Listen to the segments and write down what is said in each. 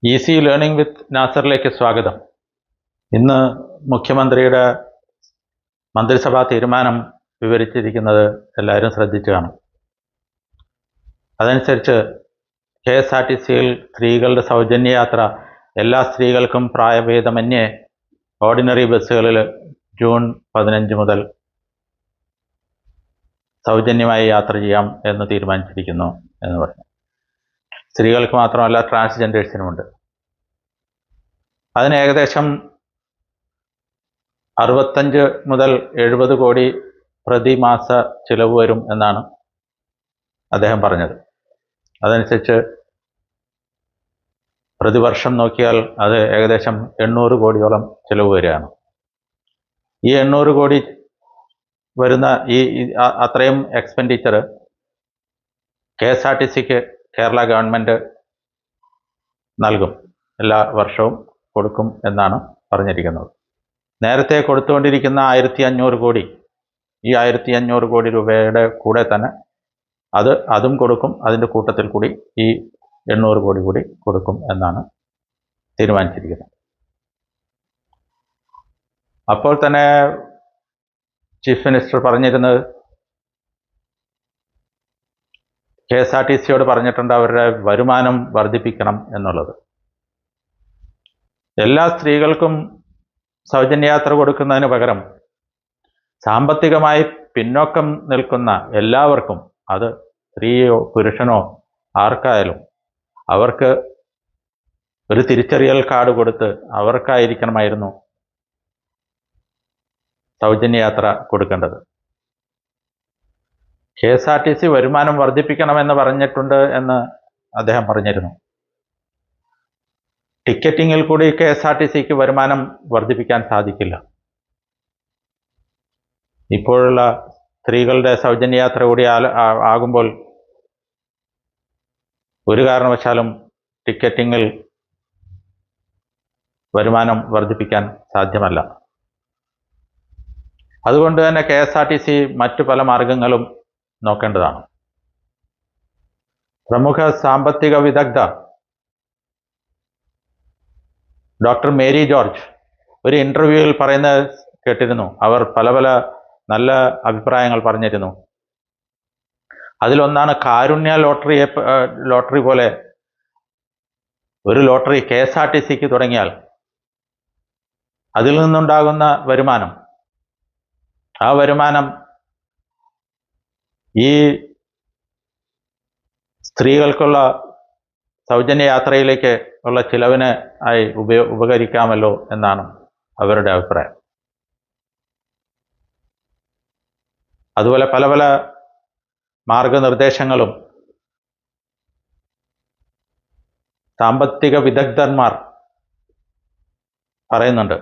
Easy learning വിത്ത് നാസറിലേക്ക് സ്വാഗതം. ഇന്ന് മുഖ്യമന്ത്രിയുടെ മന്ത്രിസഭാ തീരുമാനം വിവരിച്ചിരിക്കുന്നത് എല്ലാവരും ശ്രദ്ധിച്ചു കാണും. അതനുസരിച്ച് KSRTCയിൽ സ്ത്രീകളുടെ സൗജന്യ യാത്ര എല്ലാ സ്ത്രീകൾക്കും പ്രായഭേദമന്യേ ഓർഡിനറി ബസ്സുകളിൽ ജൂൺ 15 മുതൽ സൗജന്യമായി യാത്ര ചെയ്യാം എന്ന് തീരുമാനിച്ചിരിക്കുന്നു എന്ന് പറഞ്ഞു. സ്ത്രീകൾക്ക് മാത്രമല്ല, ട്രാൻസ്ജെൻഡേഴ്സിനുമുണ്ട്. അതിന് ഏകദേശം 65 മുതൽ 70 കോടി പ്രതിമാസ ചിലവ് വരും എന്നാണ് അദ്ദേഹം പറഞ്ഞത്. അതനുസരിച്ച് പ്രതിവർഷം നോക്കിയാൽ അത് ഏകദേശം 800 കോടിയോളം ചിലവ് വരികയാണ്. ഈ 800 കോടി വരുന്ന അത്രയും എക്സ്പെൻഡിച്ചർ KSRTCക്ക് കേരള ഗവൺമെൻറ് നൽകും, എല്ലാ വർഷവും കൊടുക്കും എന്നാണ് പറഞ്ഞിരിക്കുന്നത്. നേരത്തെ കൊടുത്തുകൊണ്ടിരിക്കുന്ന 1500 കോടി, ഈ 1500 കോടി രൂപയുടെ കൂടെ തന്നെ അതും കൊടുക്കും. അതിൻ്റെ കൂട്ടത്തിൽ കൂടി ഈ 800 കോടി കൂടി കൊടുക്കും എന്നാണ് തീരുമാനിച്ചിരിക്കുന്നത്. അപ്പോൾ തന്നെ ചീഫ് മിനിസ്റ്റർ പറഞ്ഞിരുന്നത്, KSRTCയോട് പറഞ്ഞിട്ടുണ്ട് അവരുടെ വരുമാനം വർദ്ധിപ്പിക്കണം എന്നുള്ളത്. എല്ലാ സ്ത്രീകൾക്കും സൗജന്യ യാത്ര കൊടുക്കുന്നതിന് പകരം സാമ്പത്തികമായി പിന്നോക്കം നിൽക്കുന്ന എല്ലാവർക്കും, അത് സ്ത്രീയോ പുരുഷനോ ആർക്കായാലും, അവർക്ക് ഒരു തിരിച്ചറിയൽ കാർഡ് കൊടുത്ത് അവർക്കായിരിക്കണമായിരുന്നു സൗജന്യ യാത്ര കൊടുക്കേണ്ടത്. KSRTC വരുമാനം വർദ്ധിപ്പിക്കണമെന്ന് പറഞ്ഞിട്ടുണ്ട് എന്ന് അദ്ദേഹം പറഞ്ഞിരുന്നു. ടിക്കറ്റിങ്ങിൽ കൂടി KSRTCക്ക് വരുമാനം വർദ്ധിപ്പിക്കാൻ സാധിക്കില്ല. ഇപ്പോഴുള്ള സ്ത്രീകളുടെ സൗജന്യ യാത്ര കൂടി ആകുമ്പോൾ ഒരു കാരണവശാലും ടിക്കറ്റിങ്ങിൽ വരുമാനം വർദ്ധിപ്പിക്കാൻ സാധ്യമല്ല. അതുകൊണ്ട് തന്നെ KSRTC മറ്റു പല മാർഗങ്ങളും നോക്കേണ്ടതാണ്. പ്രമുഖ സാമ്പത്തിക വിദഗ്ധ ഡോക്ടർ മേരി ജോർജ് ഒരു ഇൻ്റർവ്യൂവിൽ പറയുന്നത് കേട്ടിരുന്നു. അവർ പല നല്ല അഭിപ്രായങ്ങൾ പറഞ്ഞിരുന്നു. അതിലൊന്നാണ് കാരുണ്യ ലോട്ടറി പോലെ ഒരു ലോട്ടറി KSRTCക്ക് തുടങ്ങിയാൽ അതിൽ നിന്നുണ്ടാകുന്ന വരുമാനം, ആ വരുമാനം ഈ സ്ത്രീകൾക്കുള്ള സൗജന്യ യാത്രയിലേക്ക് ഉള്ള ചിലവിന് ആയി ഉപകരിക്കാമല്ലോ എന്നാണ് അവരുടെ അഭിപ്രായം. അതുപോലെ പല മാർഗനിർദ്ദേശങ്ങളും സാമ്പത്തിക വിദഗ്ധന്മാർ പറയുന്നുണ്ട്.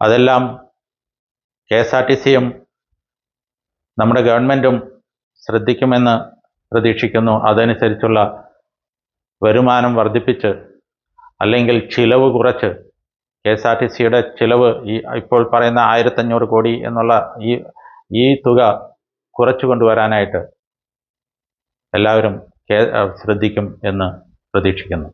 അതെല്ലാം KSRTCയും നമ്മുടെ ഗവൺമെൻറ്റും ശ്രദ്ധിക്കുമെന്ന് പ്രതീക്ഷിക്കുന്നു. അതനുസരിച്ചുള്ള വരുമാനം വർദ്ധിപ്പിച്ച്, അല്ലെങ്കിൽ ചിലവ് കുറച്ച്, KSRTCയുടെ ചിലവ് ഇപ്പോൾ പറയുന്ന 1500 കോടി എന്നുള്ള ഈ തുക കുറച്ചു കൊണ്ടുവരാനായിട്ട് എല്ലാവരും ശ്രദ്ധിക്കും എന്ന് പ്രതീക്ഷിക്കുന്നു.